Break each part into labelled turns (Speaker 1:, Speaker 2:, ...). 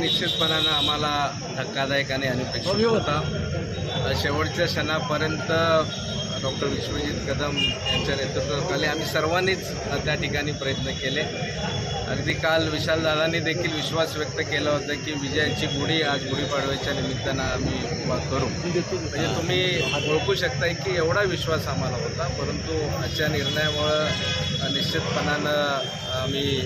Speaker 1: निश्चितपणानं आम्हाला धक्कादायक आणि अनपेक्षित होता। शेवटच्या क्षणापर्यंत डॉक्टर विश्वजित कदम यांच्या नेतृत्वाखाली आम्ही सर्वांनीच त्या ठिकाणी प्रयत्न केले। अगदी काल विशालदादांनी देखील विश्वास व्यक्त केला होता की विजयाची गुढी आज गुढीपाडव्याच्या निमित्तानं आम्ही उभा करू। म्हणजे तुम्ही ओळखू शकता की एवढा विश्वास आम्हाला होता, परंतु आजच्या निर्णयामुळं निश्चितपणानं आम्ही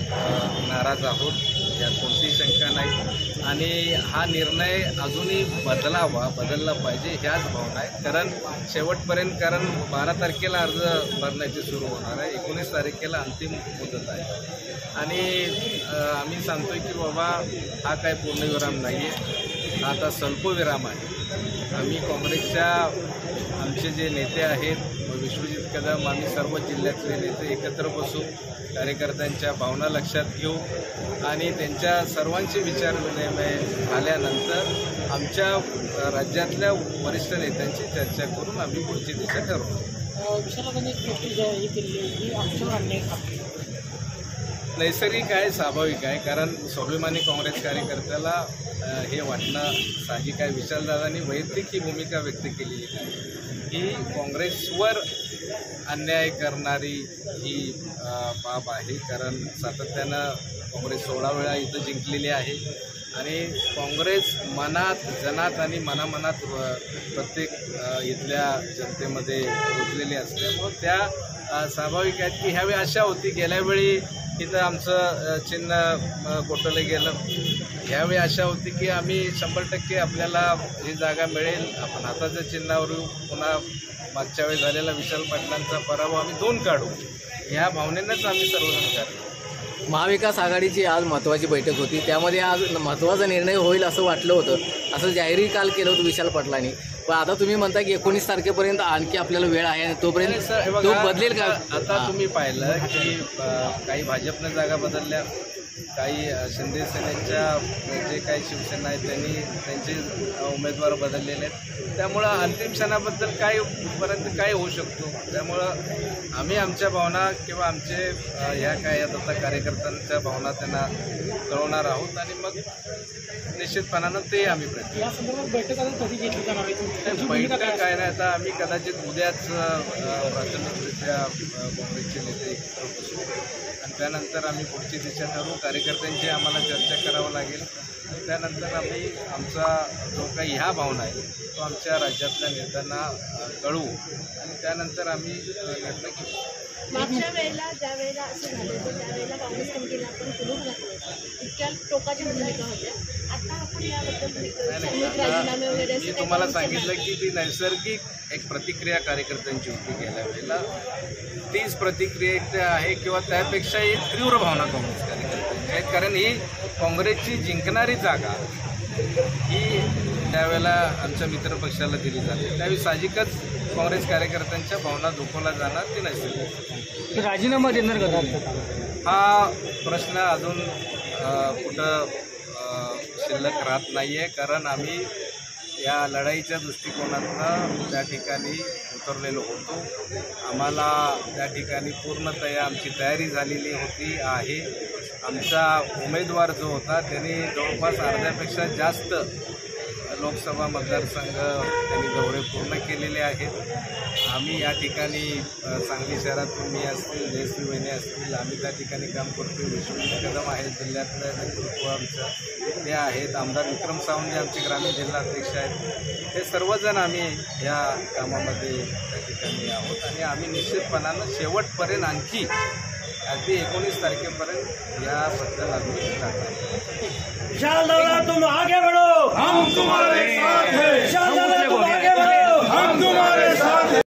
Speaker 1: नाराज आहोत, यात कोणतीही शंका नाही। आणि हा निर्णय अजूनही बदलला पाहिजे ह्याच भावना आहे। कारण शेवटपर्यंत 12 तारखेला अर्ज भरण्याचे सुरू होणार आहे, 19 तारखेला अंतिम मुदत आहे। आणि आम्ही सांगतोय की बाबा हा काय पूर्णविराम नाही आहे, हा आता स्वल्पविराम आहे। आम्ही काँग्रेसच्या आमचे जे नेते आहेत विश्वजित कदम, आम्ही सर्व जिल्ह्यातले नेते एकत्र बसू, कार्यकर्त्यांच्या भावना लक्षात घेऊ आणि त्यांच्या सर्वांचे विचार विनिमय झाल्यानंतर आमच्या राज्यातल्या वरिष्ठ नेत्यांची चर्चा करून आम्ही पुढची दिशा ठरवू। नैसर्गिक आहे, स्वाभाविक आहे, कारण स्वाभिमानी काँग्रेस कार्यकर्त्याला हे वाटणं साहजिक आहे। विशालदादांनी वैयक्तिक ही भूमिका व्यक्त केली आहे की काँग्रेसवर अन्याय करणारी ही बाब आहे, कारण सातत्यानं काँग्रेस 16 वेळा इथं जिंकलेली आहे आणि काँग्रेस मनात जनात आणि मनामनात प्रत्येक इथल्या जनतेमध्ये रुजलेली असल्यामुळं त्या स्वाभाविक आहेत की ह्यावेळी आशा होती, गेल्यावेळी इथं आमचं चिन्ह कोटलं गेलं, ह्यावेळी आशा होती की आम्ही 100% आपल्याला ही जागा मिळेल, आपण हाताच्या चिन्हावर पुन्हा मागच्या वेळी झालेला विशाल पाटलांचा पराभव आम्ही 2 काढू, ह्या भावनेनंच आम्ही सर्वजण करतो।
Speaker 2: महाविकास आघाडीची आज महत्त्वाची बैठक होती, त्यामध्ये आज महत्त्वाचा निर्णय होईल असं वाटलं होतं, असं जाहीरही काल केलं होतं विशाल पाटलांनी। पण आता तुम्ही म्हणता की 19 तारखेपर्यंत आणखी आपल्याला वेळ आहे आणि तोपर्यंत तो बदलेल का?
Speaker 1: आता तुम्ही पाहिलं की काही भाजपने जागा बदलल्या, काही शिंदे सेनेच्या जे काही शिवसेना आहेत त्यांनी त्यांचे उमेदवार बदललेले आहेत, त्यामुळं अंतिम क्षणाबद्दल काय होऊ शकतो। त्यामुळं आम्ही आमच्या भावना किंवा आमचे ह्या काय आता कार्यकर्त्यांच्या भावना त्यांना कळवणार आहोत आणि मग निश्चितपणानं ते आम्ही बैठक काय नाही। आता आम्ही कदाचित उद्याच प्राथमिकरित्या काँग्रेसचे नेते एकत्र बसू आणि त्यानंतर आम्ही पुढची दिशा ठरवू। कार्यकर्त्यांची आम्हाला चर्चा करावं लागेल आणि त्यानंतर आम्ही आमचा जो काही ह्या भावना आहे तो आमच्या राज्यातल्या नेत्यांना कळवू आणि त्यानंतर आम्ही निर्णय घेऊ।
Speaker 3: मागच्या वेळेला ज्या वेळेला असं झालं होतं त्यावेळेला काँग्रेस कमिटीला आपण कुलूप घातलं, इतक्या टोकाच्या भूमिका होत्या, आता आपण याबद्दल राजीनामे वगैरे
Speaker 1: मी तुम्हाला सांगितलं की ती नैसर्गिक एक प्रतिक्रिया कार्यकर्त्यांची होती गेल्या वेळेला, तीच प्रतिक्रिया आहे किंवा त्यापेक्षाही तीव्र भावना काँग्रेस कार्यकर्त्यांची आहेत, कारण ही काँग्रेसची जिंकणारी जागा ही त्यावेळेला आमच्या मित्रपक्षाला दिली जाते, त्यावेळी साहजिकच काँग्रेस कार्यकर्त्यांच्या भावना दुखवल्या जाणार, ती नैसर्गिक।
Speaker 2: राजीनामा देणार का?
Speaker 1: हा प्रश्न अजून कुठं शिल्लक राहत नाही आहे, कारण आम्ही या लढाईच्या दृष्टिकोनातनं त्या ठिकाणी उतरलेलो होतो। आम्हाला त्या ठिकाणी पूर्णतया आमची तयारी झालेली आहे। आमचा उमेदवार जो होता त्यांनी जवळपास अर्ध्यापेक्षा जास्त लोकसभा मतदारसंघ त्यांनी दौरे पूर्ण केलेले आहेत। आम्ही या ठिकाणी सांगली शहरातून मी असतील, जयश्री वहिनी असतील, आम्ही त्या ठिकाणी काम करतो। विश्वजित कदम आहेत, जिल्ह्यातलं नेतृत्व आमचं ते आहेत, आमदार विक्रम सावंत आमचे ग्रामीण जिल्हा अध्यक्ष आहेत, हे सर्वजण आम्ही या कामामध्ये त्या ठिकाणी आहोत आणि आम्ही निश्चितपणानं शेवटपर्यंत आणखी अगदी 19 तारखेपर्यंत याबद्दल आम्ही
Speaker 4: तुम आगे बढ़ो, हम तुम्हारे साथ हैं।